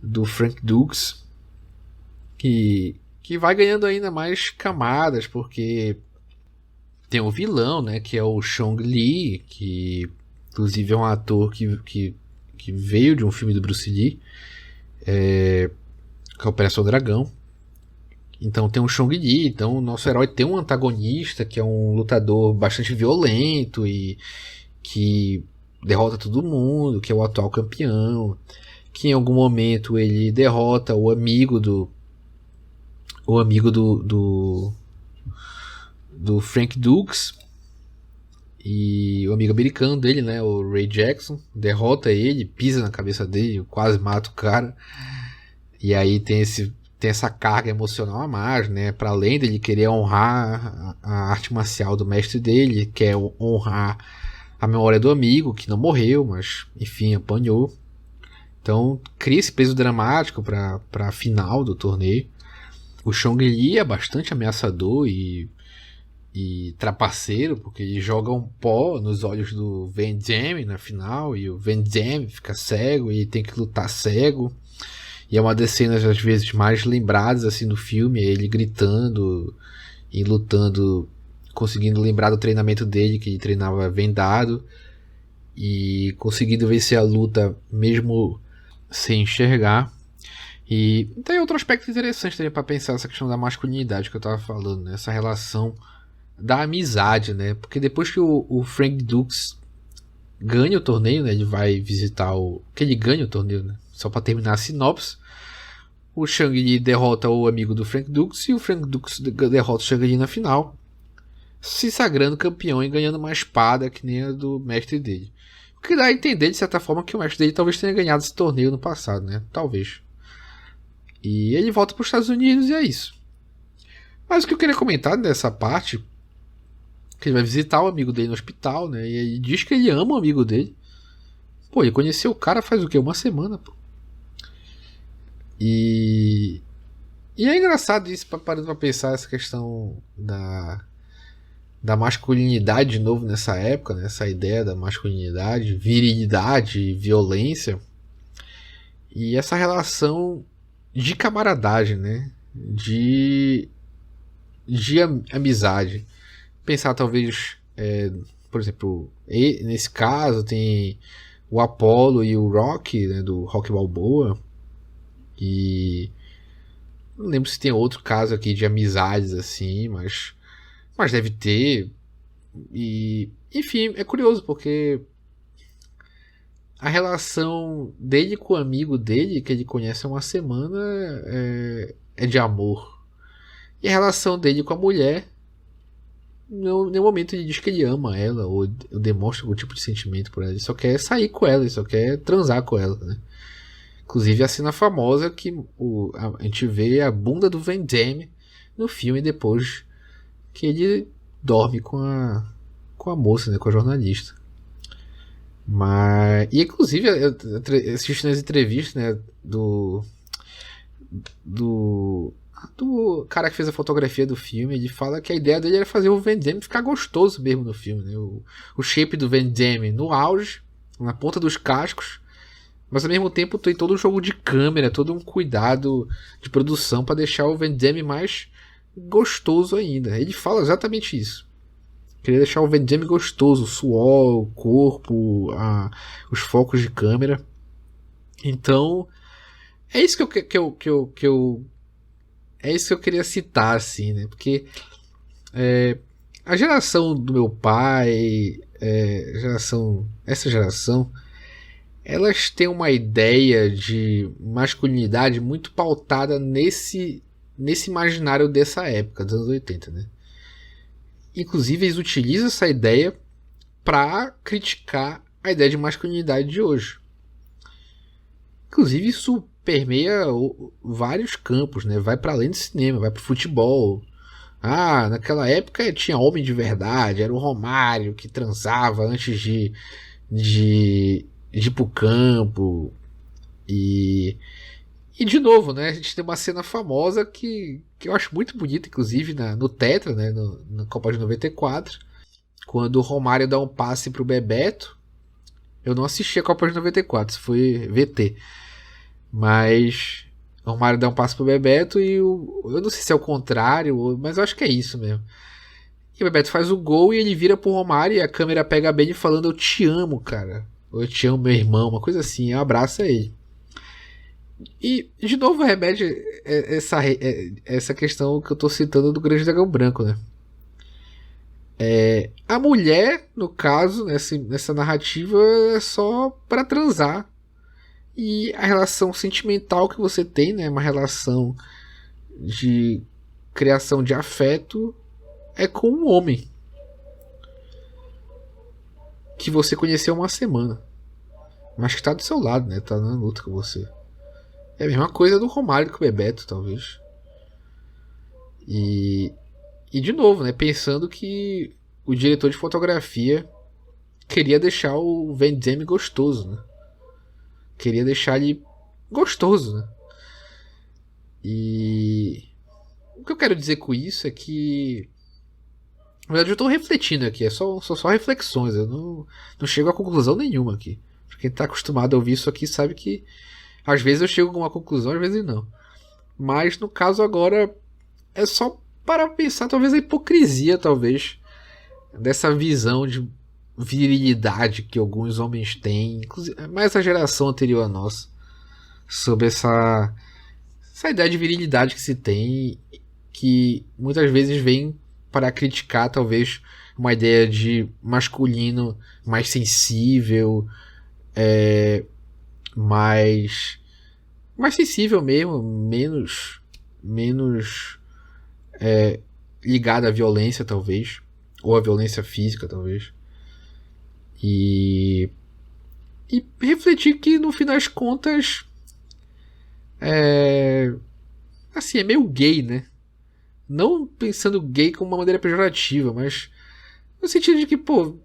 do Frank Dux, que vai ganhando ainda mais camadas, porque tem o vilão, né, que é o Chong Li, que inclusive é um ator que veio de um filme do Bruce Lee, que é a Operação Dragão. Então tem o Chong Li, então o nosso herói tem um antagonista que é um lutador bastante violento e que derrota todo mundo, que é o atual campeão, que em algum momento ele derrota o amigo do Frank Dux, e o amigo americano dele, né, o Ray Jackson, derrota ele, pisa na cabeça dele, quase mata o cara. E aí tem essa carga emocional a mais, né, para além dele querer honrar a arte marcial do mestre dele, quer honrar a memória do amigo que não morreu, mas enfim, apanhou. Então cria esse peso dramático para a final do torneio. O Chong Li é bastante ameaçador e trapaceiro, porque ele joga um pó nos olhos do Van Damme na final, e o Van Damme fica cego e tem que lutar cego. E é uma das cenas às vezes mais lembradas assim do filme, é ele gritando e lutando, conseguindo lembrar do treinamento dele, que ele treinava vendado, e conseguindo vencer a luta mesmo sem enxergar. E tem outro aspecto interessante também para pensar essa questão da masculinidade que eu estava falando, né? Essa relação da amizade, né? Porque depois que o Frank Dux ganha o torneio, né? Ele vai visitar que ele ganha o torneio, né? Só para terminar a sinopse, o Shang Li derrota o amigo do Frank Dux e o Frank Dux derrota o Shang Li na final, se sagrando campeão e ganhando uma espada que nem a do mestre dele. O que dá a entender, de certa forma, que o mestre dele talvez tenha ganhado esse torneio no passado, né? Talvez. E ele volta para os Estados Unidos e é isso. Mas o que eu queria comentar nessa parte, que ele vai visitar o amigo dele no hospital, né? E ele diz que ele ama o amigo dele. Pô, ele conheceu o cara faz o quê? Uma semana, pô. E é engraçado isso, parando pra pensar essa questão da masculinidade de novo nessa época, né? Essa ideia da masculinidade, virilidade, violência. E essa relação de camaradagem, né? De amizade. Pensar talvez, por exemplo, nesse caso tem o Apollo e o Rocky, né, do Rocky Balboa. E não lembro se tem outro caso aqui de amizades assim, mas deve ter. E enfim, é curioso porque a relação dele com o amigo dele, que ele conhece há uma semana, é de amor. E a relação dele com a mulher, em nenhum momento ele diz que ele ama ela ou demonstra algum tipo de sentimento por ela. Ele só quer sair com ela, ele só quer transar com ela, né? Inclusive a cena famosa que a gente vê a bunda do Van Damme no filme depois que ele dorme com a moça, né, com a jornalista. Mas, e inclusive, eu assisti nas entrevistas, né, do cara que fez a fotografia do filme. Ele fala que a ideia dele era fazer o Van Damme ficar gostoso mesmo no filme, né? O shape do Van Damme no auge, na ponta dos cascos, mas ao mesmo tempo tem todo um jogo de câmera, todo um cuidado de produção para deixar o Van Damme mais gostoso ainda. Ele fala exatamente isso. Queria deixar o Van Damme gostoso, o suor, o corpo, os focos de câmera. Então, é isso é isso que eu queria citar, assim, né? Porque a geração do meu pai, essa geração, elas têm uma ideia de masculinidade muito pautada nesse imaginário dessa época, dos anos 80, né? Inclusive, eles utilizam essa ideia para criticar a ideia de masculinidade de hoje. Inclusive, isso permeia vários campos, né? Vai para além do cinema, vai para o futebol. Naquela época tinha homem de verdade, era o Romário que transava antes de ir pro campo. E de novo, né? A gente tem uma cena famosa que eu acho muito bonita, inclusive no Tetra, né? Na Copa de 94, quando o Romário dá um passe pro Bebeto. Eu não assisti a Copa de 94, isso foi VT. Mas o Romário dá um passe pro Bebeto e eu não sei se é o contrário, mas eu acho que é isso mesmo. E o Bebeto faz o gol e ele vira pro Romário e a câmera pega bem ele falando: eu te amo, cara. Ou eu te amo, meu irmão, uma coisa assim. Abraça ele. E de novo remete essa questão que eu tô citando do Grande Dragão Branco, né? A mulher, no caso, nessa narrativa, é só pra transar. E a relação sentimental que você tem, né? Uma relação de criação de afeto é com um homem que você conheceu uma semana, mas que tá do seu lado, né? Tá na luta com você. É a mesma coisa do Romário com o Bebeto, talvez. E de novo, né? Pensando que o diretor de fotografia queria deixar o Van Damme gostoso, né? Queria deixar ele gostoso, né? E o que eu quero dizer com isso é que, na verdade, eu estou refletindo aqui, são só reflexões, eu não chego a conclusão nenhuma aqui. Quem está acostumado a ouvir isso aqui sabe que às vezes eu chego a alguma conclusão, às vezes não. Mas no caso agora é só para pensar talvez a hipocrisia, talvez, dessa visão de virilidade que alguns homens têm, inclusive mais a geração anterior a nossa, sobre essa ideia de virilidade que se tem, que muitas vezes vem para criticar talvez uma ideia de masculino mais sensível, mais sensível mesmo, menos ligado à violência, talvez, ou à violência física, talvez. E refletir que no fim das contas assim, é meio gay, né? Não pensando gay como uma maneira pejorativa, mas no sentido de que, pô,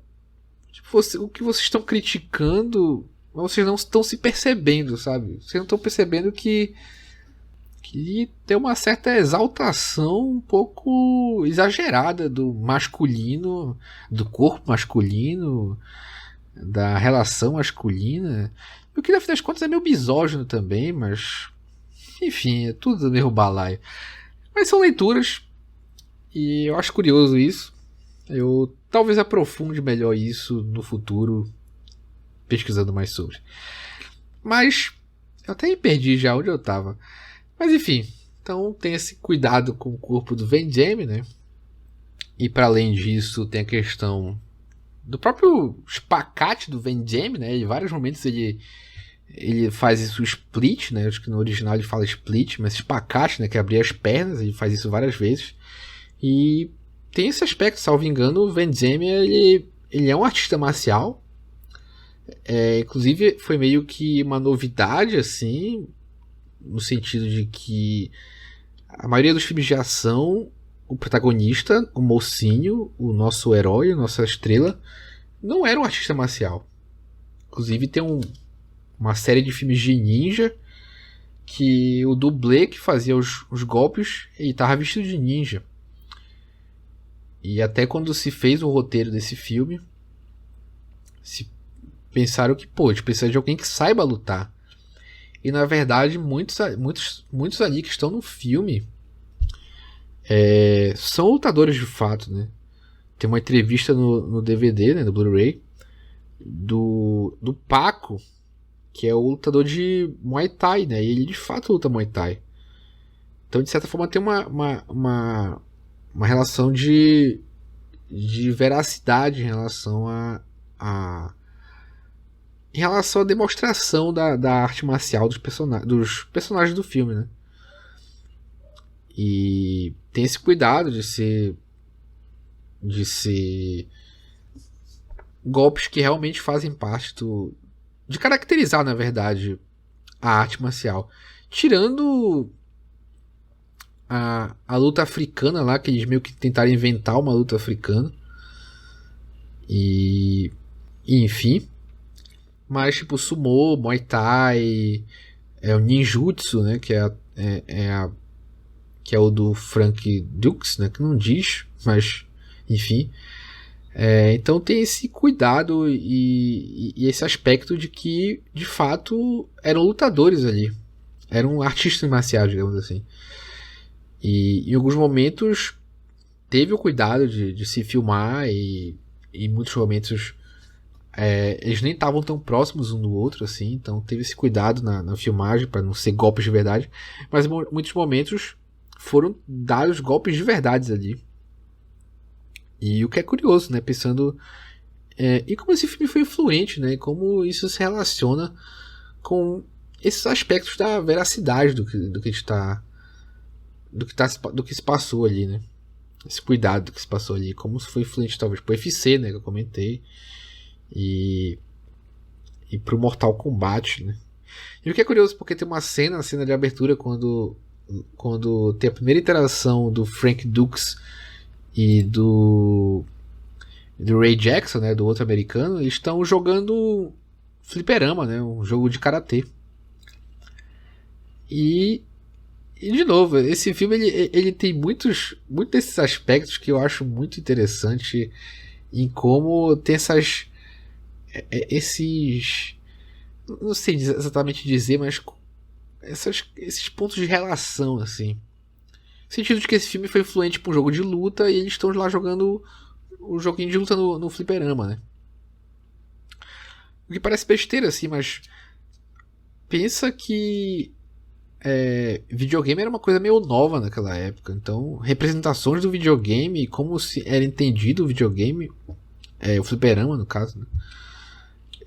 o que vocês estão criticando, vocês não estão se percebendo, sabe? Vocês não estão percebendo que tem uma certa exaltação um pouco exagerada do masculino, do corpo masculino, da relação masculina. O que, no fim das contas, é meio misógino também, mas enfim, é tudo meio balaio. Mas são leituras e eu acho curioso isso. Eu talvez aprofunde melhor isso no futuro, pesquisando mais sobre. Mas eu até me perdi já onde eu estava. Mas enfim, então tem esse cuidado com o corpo do Van Damme, né? E para além disso tem a questão do próprio espacate do Van Damme, né? Em vários momentos ele faz isso split, né? Acho que no original ele fala split, mas espacate, né? Que é abrir as pernas, ele faz isso várias vezes. E tem esse aspecto, salvo engano, o Van Damme ele é um artista marcial. Inclusive foi meio que uma novidade, assim, no sentido de que a maioria dos filmes de ação o protagonista, o mocinho, o nosso herói, a nossa estrela, não era um artista marcial. Inclusive tem uma série de filmes de ninja que o dublê que fazia os golpes, ele estava vestido de ninja. E até quando se fez o roteiro desse filme, se pensaram que, pô, a gente precisa de alguém que saiba lutar. E na verdade, muitos ali que estão no filme são lutadores de fato, né? Tem uma entrevista no DVD, né, no Blu-ray, do Paco, que é o lutador de Muay Thai, né? E ele de fato luta Muay Thai. Então, de certa forma, tem uma relação de veracidade em relação em relação à demonstração da arte marcial dos personagens do filme, né? E tem esse cuidado de ser golpes que realmente fazem parte de caracterizar, na verdade, a arte marcial. Tirando a luta africana lá, que eles meio que tentaram inventar uma luta africana. E enfim. Mas tipo, sumô, Muay Thai, o ninjutsu, né, que é o do Frank Dux, né, que não diz, mas enfim. Então tem esse cuidado e esse aspecto de que, de fato, eram lutadores ali. Eram artistas marciais, digamos assim. E em alguns momentos teve o cuidado de se filmar e em muitos momentos eles nem estavam tão próximos um do outro, assim. Então teve esse cuidado na filmagem para não ser golpes de verdade. Mas em muitos momentos foram dados golpes de verdade ali. E o que é curioso, né? Pensando e como esse filme foi influente, né? E como isso se relaciona com esses aspectos da veracidade do que se passou ali, né? Esse cuidado que se passou ali, como isso foi influente talvez pro UFC, né? Que eu comentei, e pro Mortal Kombat, né? E o que é curioso, porque tem uma cena de abertura quando tem a primeira interação do Frank Dux e do Ray Jackson, né, do outro americano, eles estão jogando fliperama, né, um jogo de karatê. E de novo, esse filme ele tem muitos desses aspectos que eu acho muito interessante em como tem esses, não sei exatamente dizer, mas esses pontos de relação, assim. No sentido de que esse filme foi influente para um jogo de luta e eles estão lá jogando o joguinho de luta no fliperama, né? O que parece besteira, assim, mas pensa que videogame era uma coisa meio nova naquela época. Então, representações do videogame, como se era entendido o videogame, o fliperama, no caso, né?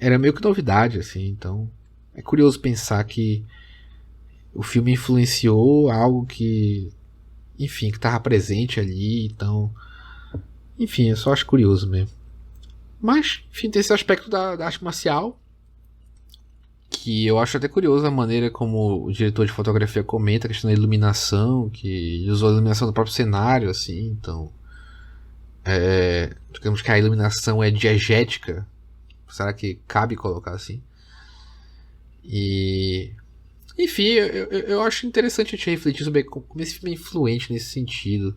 Era meio que novidade, assim. Então, é curioso pensar que o filme influenciou algo que, enfim, que estava presente ali. Então, enfim, eu só acho curioso mesmo. Mas, enfim, tem esse aspecto da arte marcial, que eu acho até curioso a maneira como o diretor de fotografia comenta a questão da iluminação, que ele usou a iluminação do próprio cenário, assim. Então, digamos que a iluminação é diegética. Será que cabe colocar assim? E enfim, eu acho interessante a gente refletir sobre como esse filme é influente nesse sentido.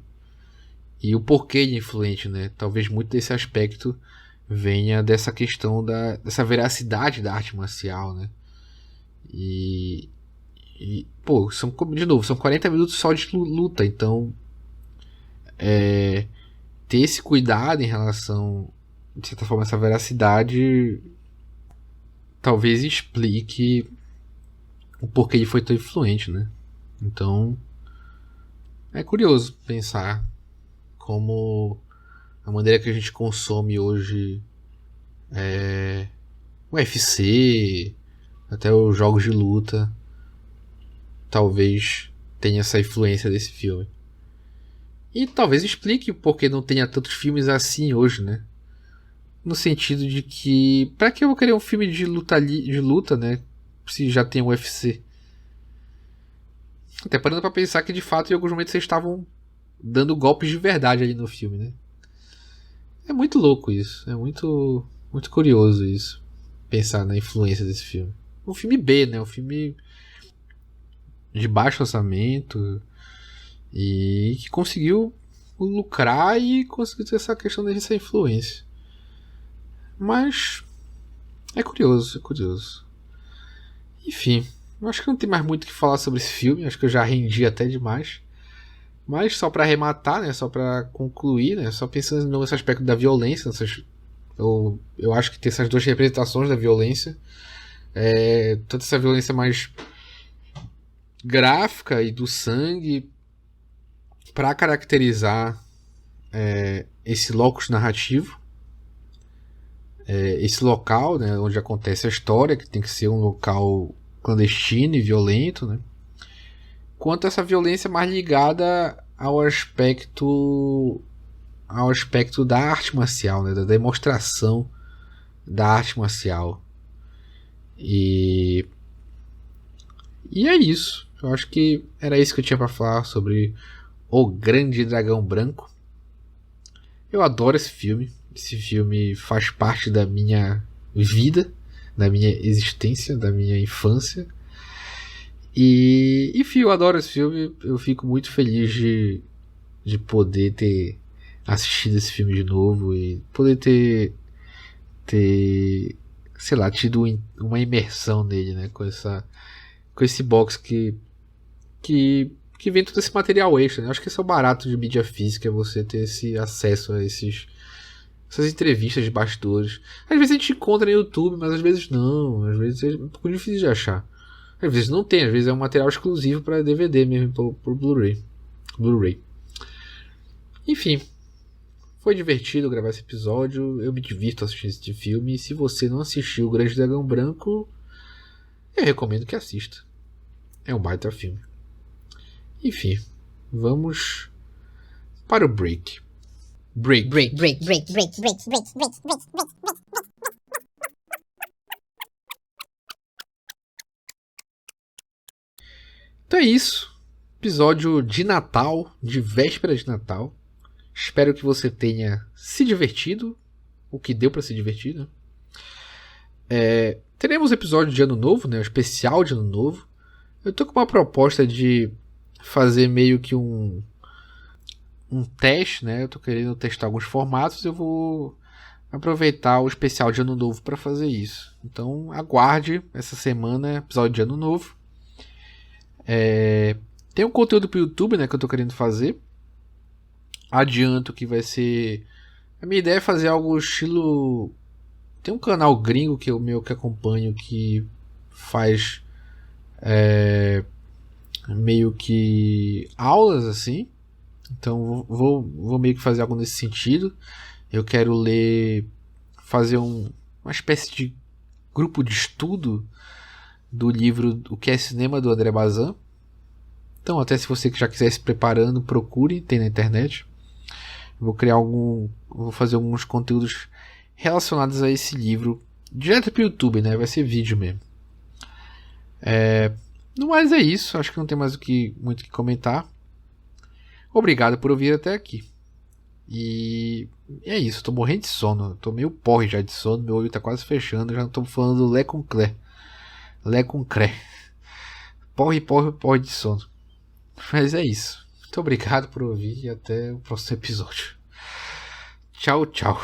E o porquê de influente, né? Talvez muito desse aspecto venha dessa questão dessa veracidade da arte marcial, né? E pô, são 40 minutos só de luta. Então, ter esse cuidado em relação, de certa forma, essa veracidade talvez explique o porquê ele foi tão influente, né? Então, é curioso pensar como a maneira que a gente consome hoje o UFC, até os jogos de luta, talvez tenha essa influência desse filme. E talvez explique por que não tenha tantos filmes assim hoje, né? No sentido de que, pra que eu vou querer um filme de luta, né? Se já tem o UFC. Até parando pra pensar que de fato em alguns momentos eles estavam dando golpes de verdade ali no filme, né? É muito louco isso. É muito, muito curioso isso. Pensar na influência desse filme. Um filme B, né? Um filme de baixo orçamento e que conseguiu lucrar e conseguiu ter essa questão dessa influência. Mas é curioso, é curioso. Enfim, eu acho que não tem mais muito o que falar sobre esse filme. Acho que eu já rendi até demais. Mas só para arrematar, né? Só para concluir, né? Só pensando nesse aspecto da violência. Eu acho que tem essas duas representações da violência. Toda essa violência mais gráfica e do sangue para caracterizar esse locus narrativo, esse local, né, onde acontece a história, que tem que ser um local clandestino e violento, né? Quanto essa violência mais ligada ao aspecto da arte marcial, né, da demonstração da arte marcial. E é isso. Eu acho que era isso que eu tinha para falar sobre O Grande Dragão Branco. Eu adoro esse filme. Esse filme faz parte da minha vida, da minha existência, da minha infância. E enfim, eu adoro esse filme. Eu fico muito feliz de poder ter assistido esse filme de novo e poder ter sei lá, tido uma imersão nele, né? Com esse box que vem todo esse material extra, né? Acho que esse é o barato de mídia física, é você ter esse acesso a essas entrevistas de bastidores. Às vezes a gente encontra no YouTube, mas às vezes não. Às vezes é um pouco difícil de achar. Às vezes não tem, às vezes é um material exclusivo para DVD mesmo, por Blu-ray. Enfim, foi divertido gravar esse episódio. Eu me divirto assistindo esse filme. E se você não assistiu O Grande Dragão Branco, eu recomendo que assista. É um baita filme. Enfim, vamos para o break. Break. Então é isso. Episódio de Natal, de véspera de Natal. Espero que você tenha se divertido, o que deu para se divertir, né? Teremos episódio de Ano Novo, né? Um especial de Ano Novo. Eu tô com uma proposta de fazer meio que um teste, né? Eu tô querendo testar alguns formatos. Eu vou aproveitar o especial de Ano Novo para fazer isso. Então aguarde essa semana episódio de Ano Novo. Tem um conteúdo pro YouTube, né? Que eu tô querendo fazer. Adianto que vai ser... A minha ideia é fazer algo estilo... Tem um canal gringo que que acompanho que faz meio que aulas assim. Então vou meio que fazer algo nesse sentido. Eu quero fazer uma espécie de grupo de estudo do livro O que é Cinema, do André Bazin. Então até se você já quiser se preparando, procure, tem na internet. Vou fazer alguns conteúdos relacionados a esse livro direto para o YouTube, né? Vai ser vídeo mesmo. No mais é isso. Acho que não tem mais muito o que comentar. Obrigado por ouvir até aqui. E é isso. Tô morrendo de sono. Tô meio porre já de sono. Meu olho tá quase fechando. Já não tô falando Lé com Cré. Porre de sono. Mas é isso. Muito obrigado por ouvir e até o próximo episódio. Tchau, tchau.